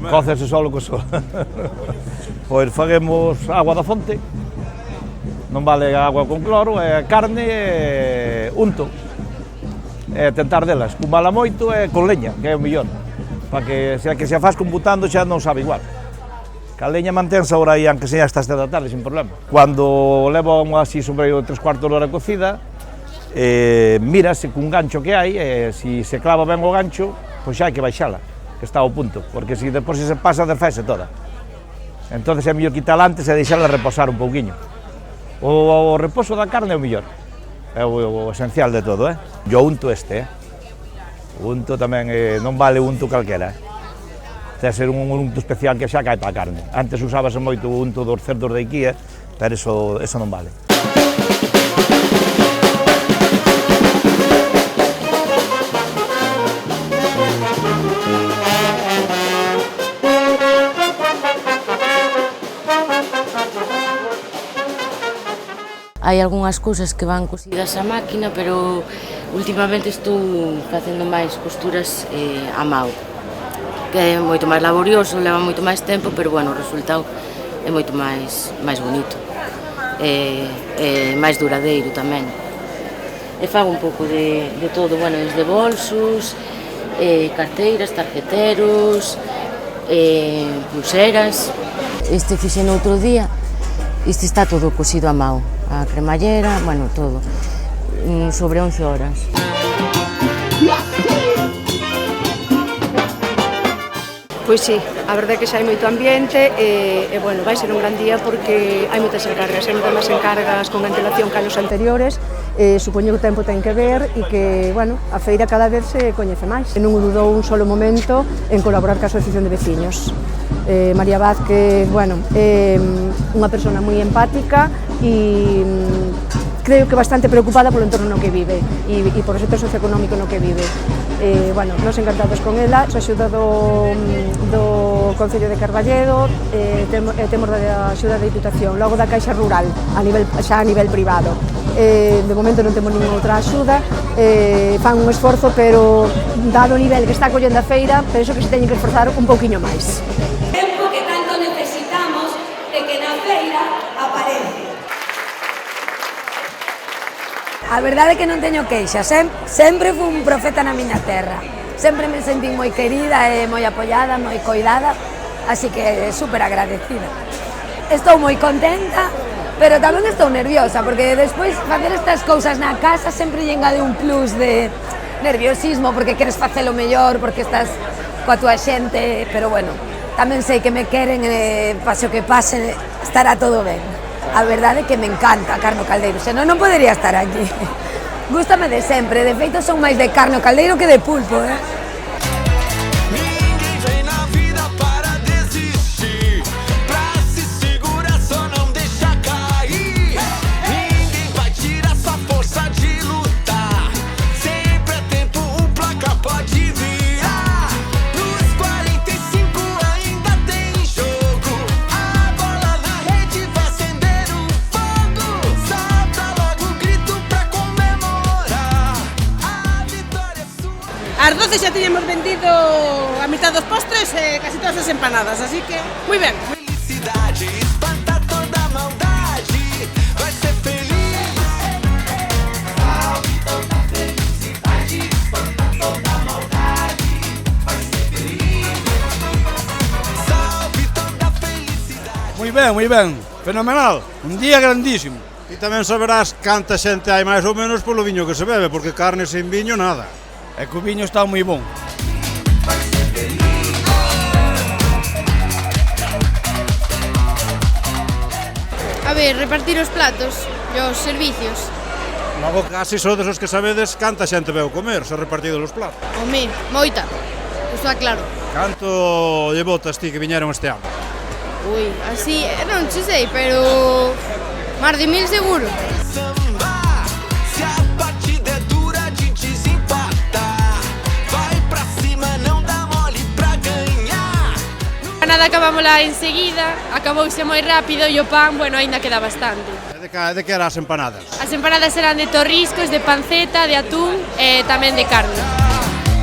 Cócese solo co sol. Pois faguemos agua da fonte, non vale agua con cloro, e carne e unto. E tentar delas, cun mala moito e con leña, que é o mellor. Para que se a faz computando xa non sabe igual. Que a leña mantense ahora aí, aunque sea hasta as 10 da tarde, sin problema. Cando leva así sobre 3/4 de hora cocida, mírase cun gancho que hai, e se se clava ben o gancho, pois xa hai que baixala, que está ao punto, porque se depois se pasa, desfese toda. Entón é mellor quitala antes e deixarla reposar un pouquiño. O reposo da carne é o mellor, é o esencial de todo, E o unto o unto tamén non vale unto calquera, Ten ser un unto especial que xa cae para a carne. Antes usábase moito o unto dos cerdos de IKEA, pero eso non vale. Hai algunhas cousas que van cosidas á máquina, pero últimamente estou facendo máis costuras a mao, que é moito máis laborioso, leva moito máis tempo, pero bueno, o resultado é moito máis bonito, e máis duradeiro tamén. E fago un pouco de todo, bueno, desde bolsos, carteiras, tarjeteros, pulseras. Este fixen outro día, este está todo cosido a mao. A cremallera, bueno, todo, sobre 11 horas. Pois sí, a verdade é que xa hai moito ambiente e bueno, vai ser un gran día porque hai moitas encargas, hai moitas máis encargas con antelación que anos anteriores. Supoño que o tempo ten que ver e que, bueno, a feira cada vez se coñece máis. Non dudou un solo momento en colaborar ca Asociación de Veciños. María Vázquez, bueno, é unha persona moi empática e creo que bastante preocupada polo entorno no que vive e por o sector socioeconómico no que vive. Bueno, nos encantados con ela, a axuda do Concello de Carballedo, temos a axuda da Diputación, logo da Caixa Rural, xa a nivel privado. De momento non temos ninguna outra axuda, fan un esforzo, pero dado o nivel que está collendo a feira, penso que se teñen que esforzar un pouquiño máis. A verdade é que non teño queixas, sempre fui un profeta na miña terra. Sempre me sentí moi querida e moi apoiada, moi coidada, así que super agradecida. Estou moi contenta, pero tamén estou nerviosa, porque despois facer estas cousas na casa sempre lle engade un plus de nerviosismo, porque queres facelo mellor, porque estás coa túa xente, pero bueno, tamén sei que me queren e pase o que pase, estará todo ben. A verdade é que me encanta a carne ao caldeiro, senón non podería estar aquí. Gústame de sempre, de feito son máis de carne ao caldeiro que de pulpo, Ás 12 xa tiñamos vendido a mitad dos postres e casi todas as empanadas, así que moi ben. Moi ben, fenomenal, un día grandísimo. E tamén saberás canta xente hai máis ou menos polo viño que se bebe, porque carne sen viño nada. É que o viño está moi bon. A ver, repartir os platos e os servicios. Logo casi sodes os que sabedes canta xente veu comer, se repartido os platos. Home, moita, está claro. Canto lle botas ti que viñeron este ano? Ui, así, non che sei, pero... Mar de 1000 seguro. Se a partida é dura, a gente desempata. Vai pra cima, não dá mole pra ganhar. A nada acabámola enseguida, acabouse moi rápido e o pan, bueno, aínda queda bastante. De que eran as empanadas? As empanadas eran de torriscos, de panceta, de atún e tamén de carne.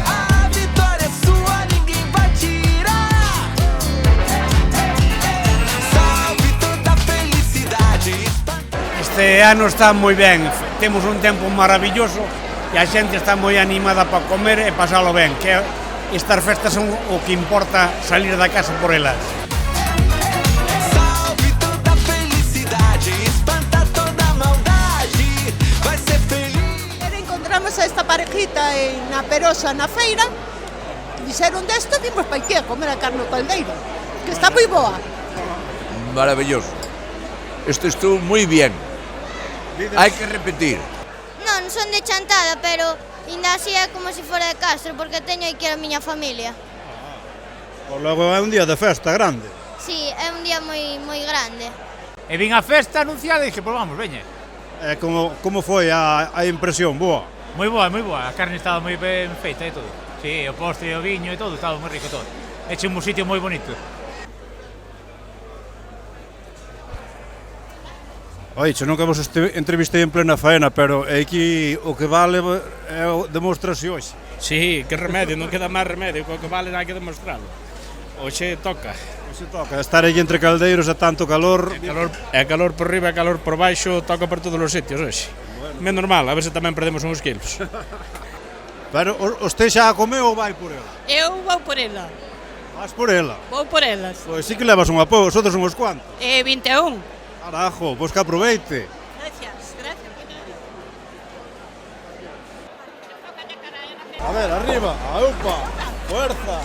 A vitória é sua, ninguém vai tirar. Salve toda a felicidade. Este ano está moi ben, temos un tempo maravilloso e a xente está moi animada para comer e pasalo ben, que estas festas son o que importa salir da casa por elas. Salve toda a felicidade, espanta toda a maldade. Vai ser feliz. Encontramos a esta parejita na Perosa, na feira, dixeron desto, vimos pa aquí a comer a carne ao caldeiro, que está moi boa. Maravilloso. Esto estuvo muy bien. Hay que repetir. Non, son de Chantada, pero ainda así é como se fora de Castro, porque teño aquí a miña familia. Pois logo é un día de festa grande. Sí, é un día moi grande. E vin a festa anunciada e dije, pois vamos, veña. Como foi a impresión? Boa? Moi boa, a carne estaba moi ben feita e todo. Sí, o postre e o viño e todo, estaba moi rico todo. Eche un sitio moi bonito. Oixe, nunca vos entrevistei en plena faena, pero aquí o que vale é o demostrase hoxe. Sí, que remedio, non queda máis remedio, co que vale hai que demostralo. Oxe toca. Oxe toca, estar aí entre caldeiros a tanto calor. Calor por riba e calor por baixo, toca por todos os sitios hoxe. É normal, a ver se tamén perdemos uns quilos. Pero usted xa a comeu ou vai por ela? Eu vou por ela. Vas por ela? Vou por elas. Pois sí que levas un apoio, os outros uns cuantos. 21. Carajo, pois que aproveite. Gracias. A ver, arriba, aupa, fuerza.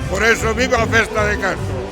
Por eso viva a festa de Castro.